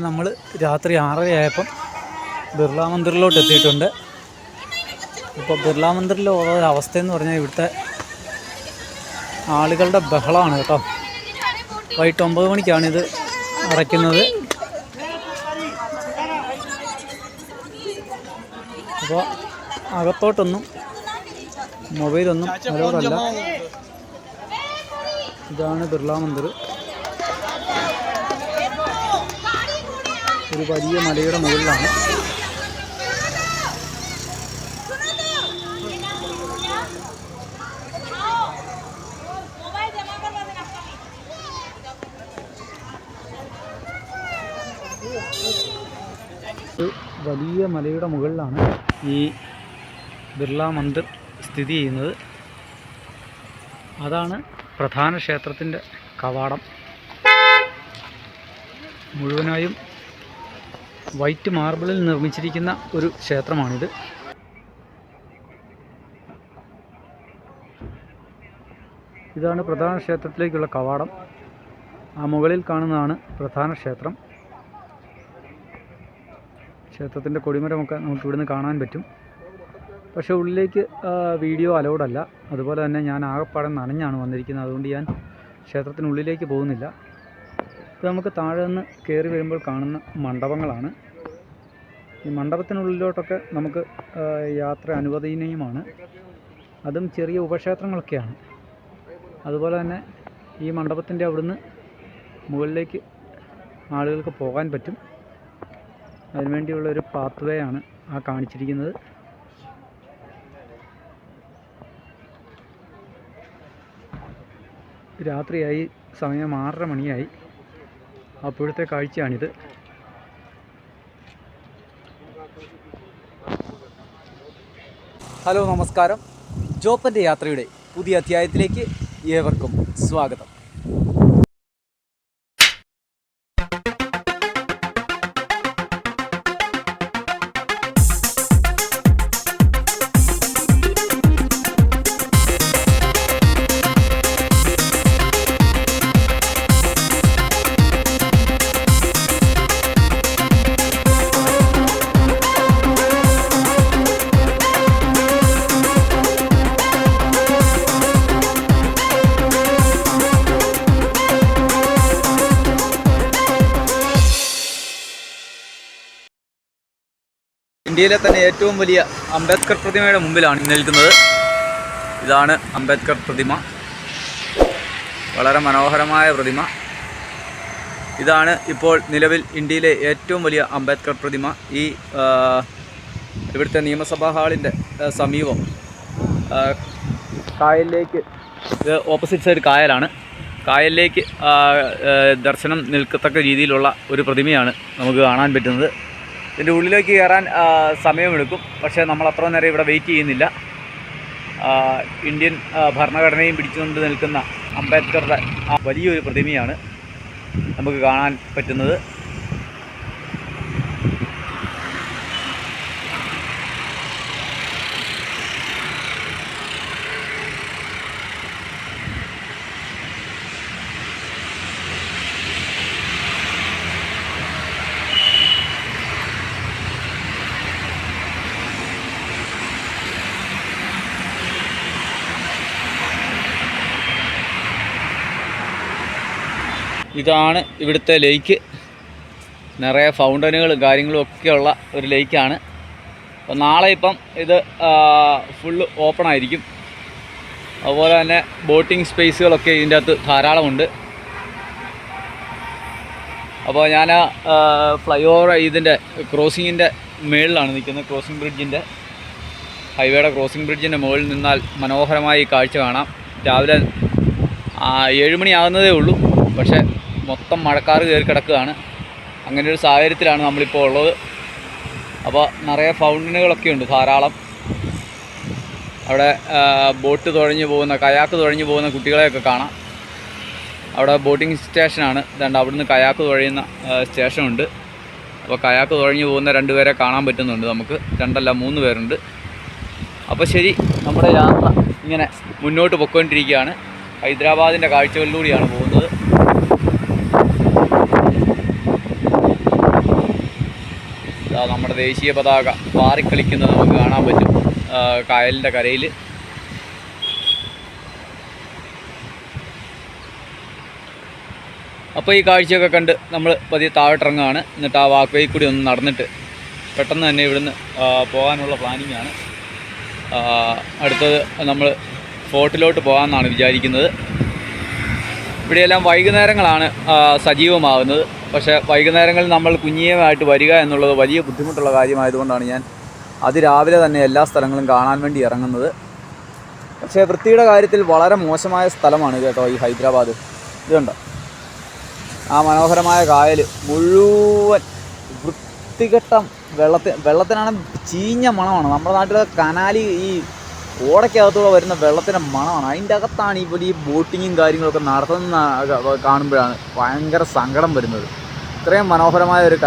നമ്മൾ രാത്രി 6:30 ആയപ്പം ബിർള മന്ദിറിലോട്ട് എത്തിയിട്ടുണ്ട്. ഇപ്പോൾ ബിർള മന്ദിറിലെ ഓരോ അവസ്ഥയെന്ന് പറഞ്ഞാൽ ഇവിടുത്തെ ആളുകളുടെ ബഹളമാണ് കേട്ടോ. വൈകിട്ട് 9 മണിക്കാണിത് അടയ്ക്കുന്നത്. അപ്പോൾ അകത്തോട്ടൊന്നും മൊബൈലൊന്നും അലൗഡല്ല. ഇതാണ് ബിർള മന്ദിർ. ഒരു വലിയ മലയുടെ മുകളിലാണ്. വലിയ മലയുടെ മുകളിലാണ് ഈ ബിർള മന്ദിർ സ്ഥിതി ചെയ്യുന്നത്. അതാണ് പ്രധാന ക്ഷേത്രത്തിൻ്റെ കവാടം. മുഴുവനായും വൈറ്റ് മാർബിളിൽ നിർമ്മിച്ചിരിക്കുന്ന ഒരു ക്ഷേത്രമാണിത്. ഇതാണ് പ്രധാന ക്ഷേത്രത്തിലേക്കുള്ള കവാടം. ആ മുകളിൽ കാണുന്നതാണ് പ്രധാന ക്ഷേത്രം. ക്ഷേത്രത്തിൻ്റെ കൊടിമരമൊക്കെ നമുക്ക് ഇവിടുന്ന് കാണാൻ പറ്റും. പക്ഷേ ഉള്ളിലേക്ക് വീഡിയോ അലൗഡല്ല. അതുപോലെ തന്നെ ഞാൻ ആകെപ്പാടെ നനഞ്ഞാണ് വന്നിരിക്കുന്നത്. അതുകൊണ്ട് ഞാൻ ക്ഷേത്രത്തിനുള്ളിലേക്ക് പോകുന്നില്ല. ഇത് നമുക്ക് താഴെ നിന്ന് കയറി വരുമ്പോൾ കാണുന്ന മണ്ഡപങ്ങളാണ്. ഈ മണ്ഡപത്തിനുള്ളിലോട്ടൊക്കെ നമുക്ക് യാത്ര അനുവദനീയമാണ്. അതും ചെറിയ ഉപക്ഷേത്രങ്ങളൊക്കെയാണ്. അതുപോലെ തന്നെ ഈ മണ്ഡപത്തിൻ്റെ അവിടുന്ന് മുകളിലേക്ക് ആളുകൾക്ക് പോകാൻ പറ്റും. അതിനുവേണ്ടിയുള്ളൊരു പാത്ത് വേ ആണ് ആ കാണിച്ചിരിക്കുന്നത്. രാത്രിയായി, സമയം 6:30 മണിയായി. അപ്പോഴത്തെ കാഴ്ചയാണിത്. ഹലോ, നമസ്കാരം. ജോപ്പൻ്റെ യാത്രയുടെ പുതിയ അധ്യായത്തിലേക്ക് ഏവർക്കും സ്വാഗതം. ഇന്ത്യയിലെ തന്നെ ഏറ്റവും വലിയ അംബേദ്കർ പ്രതിമയുടെ മുമ്പിലാണ് നിൽക്കുന്നത്. ഇതാണ് അംബേദ്കർ പ്രതിമ. വളരെ മനോഹരമായ പ്രതിമ. ഇതാണ് ഇപ്പോൾ നിലവിൽ ഇന്ത്യയിലെ ഏറ്റവും വലിയ അംബേദ്കർ പ്രതിമ. ഈ ഇവിടുത്തെ നിയമസഭാ ഹാളിൻ്റെ സമീപം കായലിലേക്ക്, ഇത് ഓപ്പോസിറ്റ് സൈഡ് കായലാണ്. കായലിലേക്ക് ദർശനം നിൽക്കത്തക്ക രീതിയിലുള്ള ഒരു പ്രതിമയാണ് നമുക്ക് കാണാൻ പറ്റുന്നത്. ഇതിൻ്റെ ഉള്ളിലേക്ക് കയറാൻ സമയമെടുക്കും. പക്ഷേ നമ്മൾ അത്ര നേരം ഇവിടെ വെയിറ്റ് ചെയ്യുന്നില്ല. ഇന്ത്യൻ ഭരണഘടനയും പിടിച്ചുകൊണ്ട് നിൽക്കുന്ന അംബേദ്കറുടെ വലിയൊരു പ്രതിമയാണ് നമുക്ക് കാണാൻ പറ്റുന്നത്. ഇതാണ് ഇവിടുത്തെ ലേക്ക്. നിറയെ ഫൗണ്ടനുകളും കാര്യങ്ങളും ഒക്കെയുള്ള ഒരു ലേക്കാണ്. അപ്പോൾ നാളെ ഇപ്പം ഇത് ഫുള്ള് ഓപ്പൺ ആയിരിക്കും. അതുപോലെ തന്നെ ബോട്ടിംഗ് സ്പേസുകളൊക്കെ ഇതിൻ്റെ അകത്ത് ധാരാളമുണ്ട്. അപ്പോൾ ഞാൻ ഫ്ലൈ ഓവർ ഇതിൻ്റെ ക്രോസിങ്ങിൻ്റെ മുകളിലാണ് നിൽക്കുന്നത്. ക്രോസിംഗ് ബ്രിഡ്ജിൻ്റെ, ഹൈവേയുടെ ക്രോസിംഗ് ബ്രിഡ്ജിൻ്റെ മുകളിൽ നിന്നാൽ മനോഹരമായി കാഴ്ച കാണാം. രാവിലെ 7 മണിയാകുന്നതേ ഉള്ളൂ. പക്ഷേ മൊത്തം മഴക്കാറ് കയറി കിടക്കുകയാണ്. അങ്ങനെ ഒരു സാഹചര്യത്തിലാണ് നമ്മളിപ്പോൾ ഉള്ളത്. അപ്പോൾ നിറയെ ഫൗണ്ടനുകളൊക്കെ ഉണ്ട് ധാരാളം. അവിടെ ബോട്ട് തുഴഞ്ഞു പോകുന്ന, കയാക്ക് തുഴഞ്ഞു പോകുന്ന കുട്ടികളെയൊക്കെ കാണാം. അവിടെ ബോട്ടിംഗ് സ്റ്റേഷനാണ്. ഇതുണ്ട്, അവിടുന്ന് കയാക്ക് തുഴയുന്ന സ്റ്റേഷനുണ്ട്. അപ്പോൾ കയാക്ക് തുഴഞ്ഞു പോകുന്ന 2 പേരെ കാണാൻ പറ്റുന്നുണ്ട് നമുക്ക്. 2 അല്ല 3 പേരുണ്ട്. അപ്പോൾ ശരി, നമ്മുടെ യാത്ര ഇങ്ങനെ മുന്നോട്ട് പൊയ്ക്കൊണ്ടിരിക്കുകയാണ്. ഹൈദരാബാദിൻ്റെ കാഴ്ചകളിലൂടെയാണ് പോകുന്നത്. നമ്മുടെ ദേശീയ പതാക പാറിക്കളിക്കുന്നത് നമുക്ക് കാണാൻ പറ്റും കായലിൻ്റെ കരയിൽ. അപ്പോൾ ഈ കാഴ്ചയൊക്കെ കണ്ട് നമ്മൾ പതിയെ താഴോട്ടിറങ്ങുകയാണ്. എന്നിട്ട് ആ വാക്ക് വേ കൂടി ഒന്ന് നടന്നിട്ട് പെട്ടെന്ന് തന്നെ ഇവിടുന്ന് പോകാനുള്ള പ്ലാനിങ്ങാണ്. അടുത്തത് നമ്മൾ ഫോർട്ടിലോട്ട് പോകാമെന്നാണ് വിചാരിക്കുന്നത്. ഇവിടെയെല്ലാം വൈകുന്നേരങ്ങളാണ് സജീവമാകുന്നത്. പക്ഷേ വൈകുന്നേരങ്ങളിൽ നമ്മൾ കുഞ്ഞിയുമായിട്ട് വരിക എന്നുള്ളത് വലിയ ബുദ്ധിമുട്ടുള്ള കാര്യമായതുകൊണ്ടാണ് ഞാൻ അതിരാവിലെ തന്നെ എല്ലാ സ്ഥലങ്ങളും കാണാൻ വേണ്ടി ഇറങ്ങുന്നത്. പക്ഷേ വൃത്തിയുടെ കാര്യത്തിൽ വളരെ മോശമായ സ്ഥലമാണ് കേട്ടോ ഈ ഹൈദരാബാദ്. ഇതുണ്ട് ആ മനോഹരമായ കായൽ മുഴുവൻ വൃത്തികെട്ട വെള്ളത്തിനാണ് ചീഞ്ഞ മണമാണ്. നമ്മുടെ നാട്ടിലെ കനാലി ഈ ഓടയ്ക്കകത്തൂടെ വരുന്ന വെള്ളത്തിൻ്റെ മണമാണ്. അതിൻ്റെ അകത്താണ് ഈ വലിയ ബോട്ടിങ്ങും കാര്യങ്ങളൊക്കെ നടത്തുന്ന കാണുമ്പോഴാണ് ഭയങ്കര സങ്കടം വരുന്നത്. ഇത്രയും മനോഹരമായ ഒരു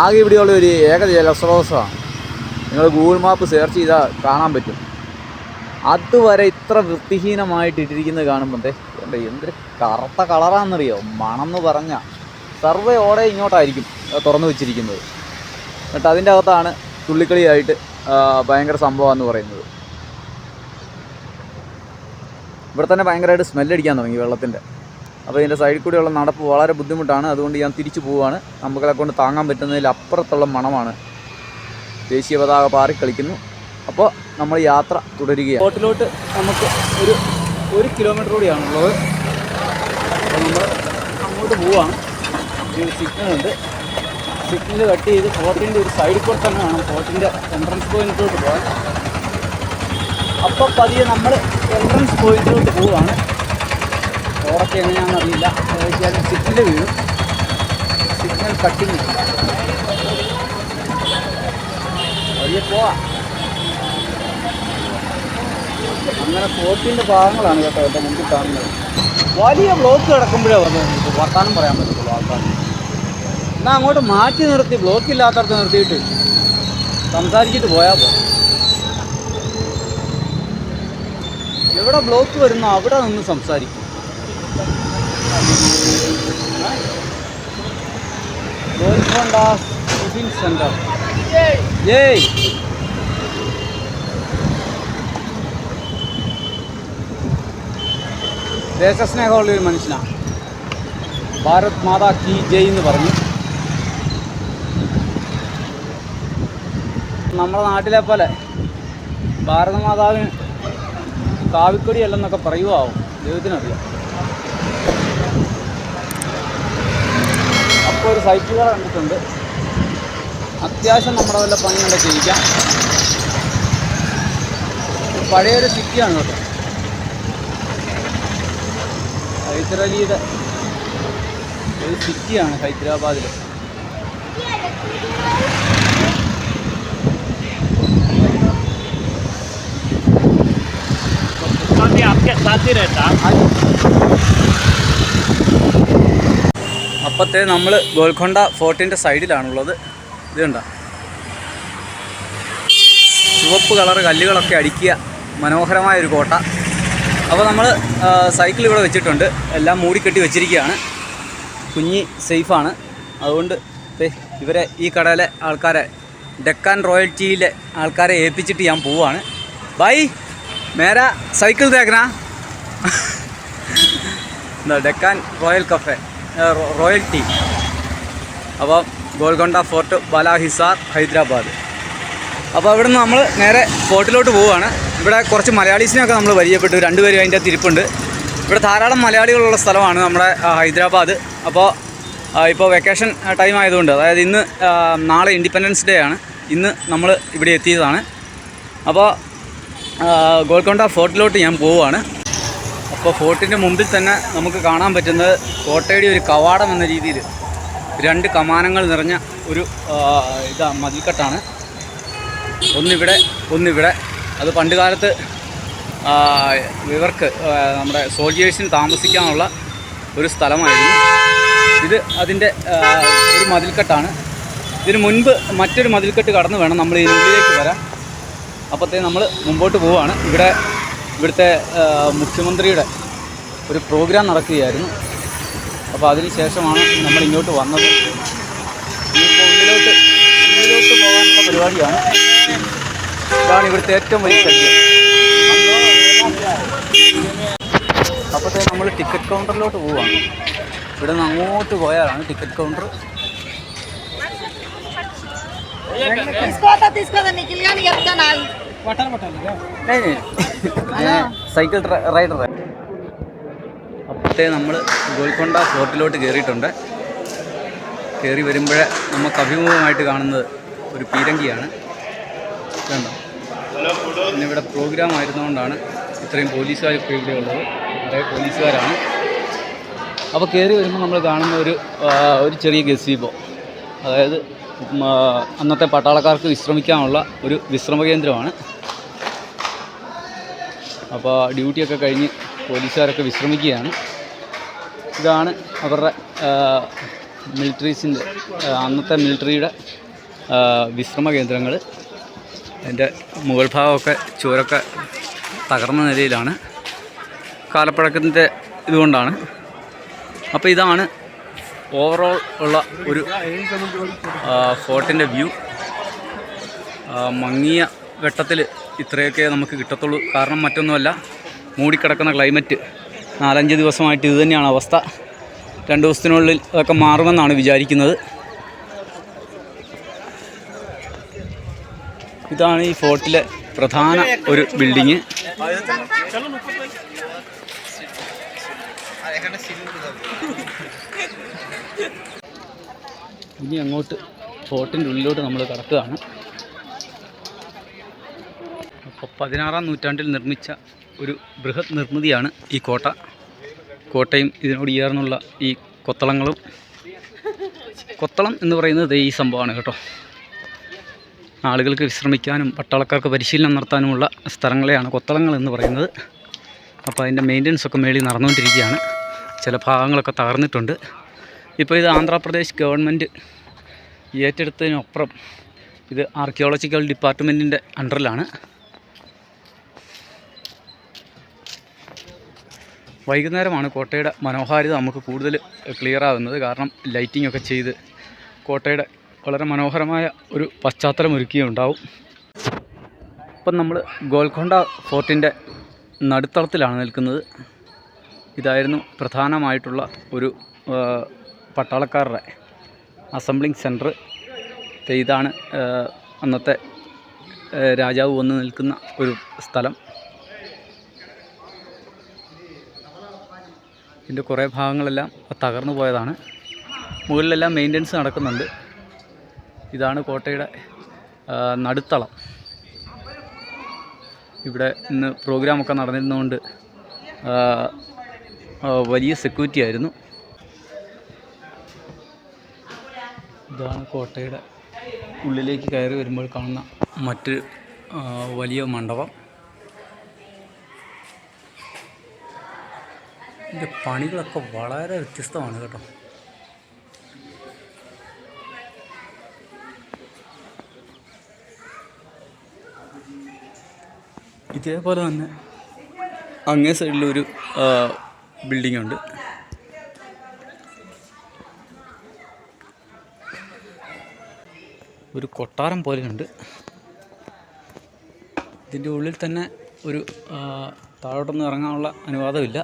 ആകെ ഇവിടെയുള്ള ഒരു ഏക ജലസ്രോതസ്സാണ്. നിങ്ങൾ ഗൂഗിൾ മാപ്പ് സെർച്ച് ചെയ്താൽ കാണാൻ പറ്റും. അതുവരെ ഇത്ര വൃത്തിഹീനമായിട്ടിരിക്കുന്നത് കാണുമ്പോൾ എന്തൊരു കറുത്ത കളറാണെന്നറിയോ. മണം എന്ന് പറഞ്ഞാൽ സർവേ ഓടെ ഇങ്ങോട്ടായിരിക്കും തുറന്നു വെച്ചിരിക്കുന്നത്. എന്നിട്ട് അതിൻ്റെ അകത്താണ് തുള്ളിക്കളിയായിട്ട് ഭയങ്കര സംഭവമാണെന്ന് പറയുന്നത്. ഇവിടെ തന്നെ ഭയങ്കരമായിട്ട് സ്മെല്ലടിക്കാൻ തുടങ്ങി വെള്ളത്തിൻ്റെ. അപ്പോൾ ഇതിൻ്റെ സൈഡിൽ കൂടെയുള്ള നടപ്പ് വളരെ ബുദ്ധിമുട്ടാണ്. അതുകൊണ്ട് ഞാൻ തിരിച്ചു പോവുകയാണ്. നമുക്കതെ കൊണ്ട് താങ്ങാൻ പറ്റുന്നതിൽ അപ്പുറത്തുള്ള മണമാണ്. ദേശീയ പതാക പാറിക്കളിക്കുന്നു. അപ്പോൾ നമ്മൾ യാത്ര തുടരുകയാണ്. ബോട്ടിലോട്ട് നമുക്ക് ഒരു കിലോമീറ്റർ കൂടിയാണുള്ളത്. അപ്പോൾ നമ്മൾ അങ്ങോട്ട് പോവുകയാണ്. ഒരു സിഗ്നലുണ്ട്. സിഗ്നൽ കട്ട് ചെയ്ത് ഫോർട്ടിൻ്റെ ഒരു സൈഡിൽ കൂടെ തന്നെ വേണം ഫോർട്ടിൻ്റെ എൻട്രൻസ് പോയിൻറ്റിലോട്ട് പോകാൻ. അപ്പോൾ പതിയെ നമ്മൾ എൻട്രൻസ് പോയിൻറ്റിലോട്ട് പോവുകയാണ്. ഫോറൊക്കെ എങ്ങനെയാണെന്ന് അറിയില്ല. സിഗ്നൽ വീഴും. സിഗ്നൽ കട്ടിങ് പതിയെ പോവാം. അങ്ങനെ ഫോർട്ടിൻ്റെ ഭാഗങ്ങളാണ് കേട്ടോ എൻ്റെ മുമ്പിൽ കാണുന്നത്. വലിയ ബ്ലോക്ക് കിടക്കുമ്പോഴേ വർത്താനം പറയാൻ പറ്റത്തുള്ളൂ ആൾക്കാർ. എന്നാൽ അങ്ങോട്ട് മാറ്റി നിർത്തി ബ്ലോക്ക് ഇല്ലാത്തടത്ത് നിർത്തിയിട്ട് സംസാരിച്ചിട്ട് പോയാൽ പോ. എവിടെ ബ്ലോക്ക് വരുന്നോ അവിടെ നിന്ന് സംസാരിക്കും. Golconda tiffin centre. ഏയ് ദേശസ്നേഹമുള്ളൊരു മനുഷ്യനാണ്. ഭാരത് മാതാ കി ജയ് എന്ന് പറഞ്ഞു. നമ്മുടെ നാട്ടിലെ പോലെ ഭാരതമാതാവിന് കാവിക്കൊടിയല്ലെന്നൊക്കെ പറയുവാവും. ദൈവത്തിനറിയാം. അപ്പോൾ ഒരു സൈക്കിളുകൾ കണ്ടിട്ടുണ്ട്. അത്യാവശ്യം നമ്മുടെ വല്ല പണികളൊക്കെ ചെയ്യിക്കാം. പഴയൊരു സിറ്റിയാണ് കേട്ടോ. ഹൈദരാലിയുടെ ഒരു സിറ്റിയാണ് ഹൈദരാബാദിൽ. അപ്പത്തെ നമ്മൾ ഗോൽക്കൊണ്ട ഫോർട്ടിൻ്റെ സൈഡിലാണുള്ളത്. ഇതുണ്ടോ ചുവപ്പ് കളർ കല്ലുകളൊക്കെ അടുക്കിയ മനോഹരമായൊരു കോട്ട. അപ്പോൾ നമ്മൾ സൈക്കിൾ ഇവിടെ വെച്ചിട്ടുണ്ട്. എല്ലാം മൂടിക്കെട്ടി വെച്ചിരിക്കുകയാണ്. കുഞ്ഞി സേഫാണ്. അതുകൊണ്ട് ഇവരെ ഈ കടയിലെ ആൾക്കാരെ ഡെക്കാൻ റോയൽറ്റിയിലെ ആൾക്കാരെ ഏൽപ്പിച്ചിട്ട് ഞാൻ പോവുകയാണ്. ബൈ മേരാ സൈക്കിൾ തേക്കനാ എന്താ ഡെക്കാൻ റോയൽറ്റി. അപ്പോൾ ഗോൽക്കൊണ്ട ഫോർട്ട് ബാലാഹിസാർ ഹൈദരാബാദ്. അപ്പോൾ അവിടെ നിന്ന് നമ്മൾ നേരെ ഫോർട്ടിലോട്ട് പോവുകയാണ്. ഇവിടെ കുറച്ച് മലയാളീസിനെയൊക്കെ നമ്മൾ പരിചയപ്പെട്ടു. രണ്ടുപേരും അതിൻ്റെ തിരിപ്പുണ്ട്. ഇവിടെ ധാരാളം മലയാളികളുള്ള സ്ഥലമാണ് നമ്മുടെ ഹൈദരാബാദ്. അപ്പോൾ ഇപ്പോൾ വെക്കേഷൻ ടൈം ആയതുകൊണ്ട്, അതായത് ഇന്ന് നാളെ ഇൻഡിപെൻഡൻസ് ഡേ ആണ്. ഇന്ന് നമ്മൾ ഇവിടെ എത്തിയതാണ്. അപ്പോൾ ഗോൽക്കൊണ്ട ഫോർട്ടിലോട്ട് ഞാൻ പോവുകയാണ്. അപ്പോൾ ഫോർട്ടിൻ്റെ മുമ്പിൽ തന്നെ നമുക്ക് കാണാൻ പറ്റുന്നത് കോട്ടയുടെ ഒരു കവാടം എന്ന രീതിയിൽ 2 കമാനങ്ങൾ നിറഞ്ഞ ഒരു മതിൽക്കെട്ടാണ്. ഒന്നിവിടെ. അത് പണ്ട് കാലത്ത് ഇവർക്ക് നമ്മുടെ സോൾജിയേഴ്സിന് താമസിക്കാനുള്ള ഒരു സ്ഥലമായിരുന്നു. ഇത് അതിൻ്റെ ഒരു മതിൽക്കെട്ടാണ്. ഇതിന് മുൻപ് മറ്റൊരു മതിൽക്കെട്ട് കടന്ന് വേണം നമ്മൾ ഇതിനുള്ളിലേക്ക് വരാൻ. അപ്പോഴത്തേ നമ്മൾ മുമ്പോട്ട് പോവുകയാണ്. ഇവിടുത്തെ മുഖ്യമന്ത്രിയുടെ ഒരു പ്രോഗ്രാം നടക്കുകയായിരുന്നു. അപ്പോൾ അതിന് ശേഷമാണ് നമ്മൾ ഇങ്ങോട്ട് വന്നത്. ഇപ്പോൾ ഉള്ളിലോട്ട് പരിപാടിയാണ്. ഇതാണ് ഇവിടുത്തെ ഏറ്റവും വലിയ ശല്യം. അപ്പോഴത്തെ നമ്മൾ ടിക്കറ്റ് കൗണ്ടറിലോട്ട് പോവുകയാണ്. ഇവിടെ നിന്ന് അങ്ങോട്ട് പോയാലാണ് ടിക്കറ്റ് കൗണ്ടർ. Cycle rider. അപ്പോഴത്തെ നമ്മൾ ഗോൽക്കൊണ്ട ഫോർട്ടിലോട്ട് കയറിയിട്ടുണ്ട്. കയറി വരുമ്പോഴേ നമുക്ക് അഭിമുഖമായിട്ട് കാണുന്നത് ഒരു പീരങ്കിയാണ്. കണ്ടോ? ഇന്നിവിടെ പ്രോഗ്രാം ആയിരുന്നുകൊണ്ടാണ് ഇത്രയും പോലീസുകാരൊക്കെ ഇവിടെ ഉള്ളത്. കുറേ പോലീസുകാരാണ്. അപ്പോൾ കയറി വരുമ്പോൾ നമ്മൾ കാണുന്ന ഒരു ചെറിയ ഗസീബോ, അതായത് അന്നത്തെ പട്ടാളക്കാർക്ക് വിശ്രമിക്കാനുള്ള ഒരു വിശ്രമ കേന്ദ്രമാണ്. അപ്പോൾ ഡ്യൂട്ടിയൊക്കെ കഴിഞ്ഞ് പോലീസുകാരൊക്കെ വിശ്രമിക്കുകയാണ്. ഇതാണ് അവരുടെ മിലിറ്ററീസിൻ്റെ അന്നത്തെ മിലിറ്ററിയുടെ വിശ്രമ കേന്ദ്രങ്ങൾ. അതിൻ്റെ മുകൾ ഭാഗമൊക്കെ ചുവരൊക്കെ തകർന്ന നിലയിലാണ്, കാലപ്പഴക്കത്തിൻ്റെ ഇതുകൊണ്ടാണ്. അപ്പോൾ ഇതാണ് ഓവറോൾ ഉള്ള ഒരു ഫോർട്ടിൻ്റെ വ്യൂ. മങ്ങിയ വെട്ടത്തിൽ ഇത്രയൊക്കെ നമുക്ക് കിട്ടത്തുള്ളൂ. കാരണം മറ്റൊന്നുമല്ല, മൂടിക്കിടക്കുന്ന ക്ലൈമറ്റ്. 4-5 ദിവസമായിട്ട് ഇത് തന്നെയാണ് അവസ്ഥ. 2 ദിവസത്തിനുള്ളിൽ അതൊക്കെ മാറുമെന്നാണ് വിചാരിക്കുന്നത്. ഇതാണ് ഈ ഫോർട്ടിലെ പ്രധാന ഒരു ബിൽഡിങ്. ഇനി അങ്ങോട്ട് ഫോർട്ടിൻ്റെ ഉള്ളിലോട്ട് നമ്മൾ കടക്കുകയാണ്. അപ്പോൾ 16-ാം നൂറ്റാണ്ടിൽ നിർമ്മിച്ച ഒരു ബൃഹത് നിർമ്മിതിയാണ് ഈ കോട്ട. കോട്ടയും ഇതിനോട് ചേർന്നുള്ള ഈ കൊത്തളങ്ങളും. കൊത്തളം എന്ന് പറയുന്നത് ഈ സംഭവമാണ് കേട്ടോ. ആളുകൾക്ക് വിശ്രമിക്കാനും പട്ടാളക്കാർക്ക് പരിശീലനം നടത്താനുമുള്ള സ്ഥലങ്ങളെയാണ് കൊത്തളങ്ങൾ എന്ന് പറയുന്നത്. അപ്പോൾ അതിൻ്റെ മെയിൻ്റനൻസ് ഒക്കെ മേളിൽ നടന്നുകൊണ്ടിരിക്കുകയാണ്. ചില ഭാഗങ്ങളൊക്കെ തകർന്നിട്ടുണ്ട്. ഇപ്പോൾ ഇത് ആന്ധ്രാപ്രദേശ് ഗവൺമെൻറ് ഏറ്റെടുത്തതിനപ്പുറം ഇത് ആർക്കിയോളജിക്കൽ ഡിപ്പാർട്ട്മെൻറ്റിൻ്റെ അണ്ടറിലാണ്. വൈകുന്നേരമാണ് കോട്ടയുടെ മനോഹാരിത നമുക്ക് കൂടുതൽ ക്ലിയർ ആകുന്നത്. കാരണം ലൈറ്റിംഗ് ഒക്കെ ചെയ്ത് കോട്ടയുടെ വളരെ മനോഹരമായ ഒരു പശ്ചാത്തലം ഒരുക്കിയുണ്ടാവും. ഇപ്പം നമ്മൾ ഗോൽക്കൊണ്ട ഫോർട്ടിൻ്റെ നടുത്തളത്തിലാണ് നിൽക്കുന്നത്. ഇതായിരുന്നു പ്രധാനമായിട്ടുള്ള ഒരു പട്ടാളക്കാരുടെ അസംബ്ലിംഗ് സെൻറ്റർ. ഇതാണ് അന്നത്തെ രാജാവ് വന്ന് നിൽക്കുന്ന ഒരു സ്ഥലം. ഇതിൻ്റെ കുറേ ഭാഗങ്ങളെല്ലാം തകർന്നു പോയതാണ്. മുകളിലെല്ലാം മെയിൻ്റനൻസ് നടക്കുന്നുണ്ട്. ഇതാണ് കോട്ടയുടെ നടുത്തളം. ഇവിടെ ഇന്ന് പ്രോഗ്രാമൊക്കെ നടന്നിരുന്നതുകൊണ്ട് വലിയ സെക്യൂരിറ്റി ആയിരുന്നു. ഇതാണ് കോട്ടയുടെ ഉള്ളിലേക്ക് കയറി വരുമ്പോൾ കാണുന്ന മറ്റൊരു വലിയ മണ്ഡപം. ഇതിൻ്റെ പണികളൊക്കെ വളരെ വ്യത്യസ്തമാണ് കേട്ടോ. ഇതേപോലെ തന്നെ അങ്ങേ സൈഡിലൊരു ബിൽഡിംഗ് ഉണ്ട്. ഒരു കൊട്ടാരം പോലെയുണ്ട്. ഇതിൻ്റെ ഉള്ളിൽ തന്നെ ഒരു താഴോട്ടൊന്നും ഇറങ്ങാനുള്ള അനുവാദമില്ല.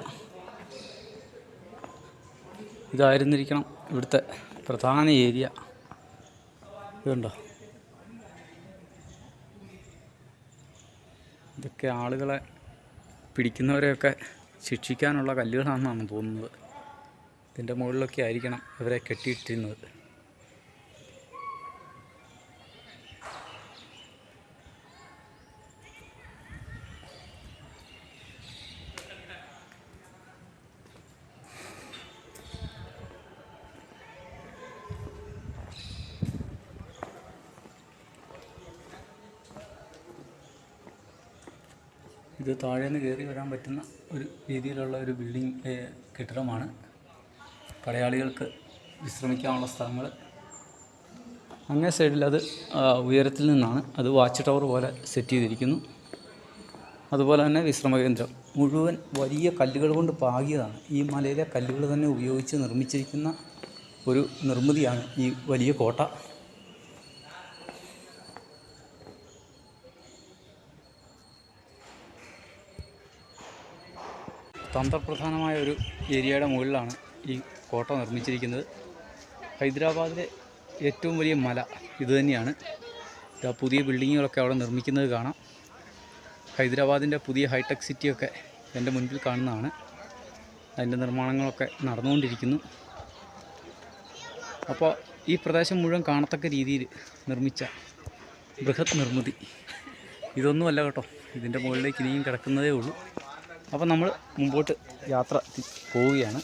ഇതായിരുന്നിരിക്കണം ഇവിടുത്തെ പ്രധാന ഏരിയ. ഇതുണ്ടോ? ഇതൊക്കെ ആളുകളെ പിടിക്കുന്നവരെയൊക്കെ ശിക്ഷിക്കാനുള്ള കല്ലുകളാണെന്നാണ് തോന്നുന്നത്. ഇതിൻ്റെ മുകളിലൊക്കെ ആയിരിക്കണം ഇവരെ കെട്ടിയിട്ടിരുന്നത്. ഇത് താഴെ നിന്ന് കയറി വരാൻ പറ്റുന്ന ഒരു രീതിയിലുള്ള ഒരു ബിൽഡിംഗ് കെട്ടിടമാണ്. പടയാളികൾക്ക് വിശ്രമിക്കാനുള്ള സ്ഥലങ്ങൾ. അങ്ങേ സൈഡിൽ അത് ഉയരത്തിൽ നിന്നാണ്. അത് വാച്ച് ടവർ പോലെ സെറ്റ് ചെയ്തിരിക്കുന്നു. അതുപോലെ തന്നെ വിശ്രമകേന്ദ്രം മുഴുവൻ വലിയ കല്ലുകൾ കൊണ്ട് പാകിയതാണ്. ഈ മലയിലെ കല്ലുകൾ തന്നെ ഉപയോഗിച്ച് നിർമ്മിച്ചിരിക്കുന്ന ഒരു നിർമ്മിതിയാണ് ഈ വലിയ കോട്ട. തന്ത്രപ്രധാനമായ ഒരു ഏരിയയുടെ മുകളിലാണ് ഈ കോട്ട നിർമ്മിച്ചിരിക്കുന്നത്. ഹൈദരാബാദിലെ ഏറ്റവും വലിയ മല ഇതുതന്നെയാണ്. പുതിയ ബിൽഡിങ്ങുകളൊക്കെ അവിടെ നിർമ്മിക്കുന്നത് കാണാം. ഹൈദരാബാദിൻ്റെ പുതിയ ഹൈടെക് സിറ്റിയൊക്കെ എൻ്റെ മുൻപിൽ കാണുന്നതാണ്. അതിൻ്റെ നിർമ്മാണങ്ങളൊക്കെ നടന്നുകൊണ്ടിരിക്കുന്നു. അപ്പോൾ ഈ പ്രദേശം മുഴുവൻ കാണത്തക്ക രീതിയിൽ നിർമ്മിച്ച ബൃഹത് നിർമ്മിതി ഇതൊന്നുമല്ല കേട്ടോ. ഇതിൻ്റെ മുകളിലേക്ക് ഇനിയും കിടക്കുന്നതേ ഉള്ളൂ. അപ്പോൾ നമ്മൾ മുമ്പോട്ട് യാത്ര പോവുകയാണ്.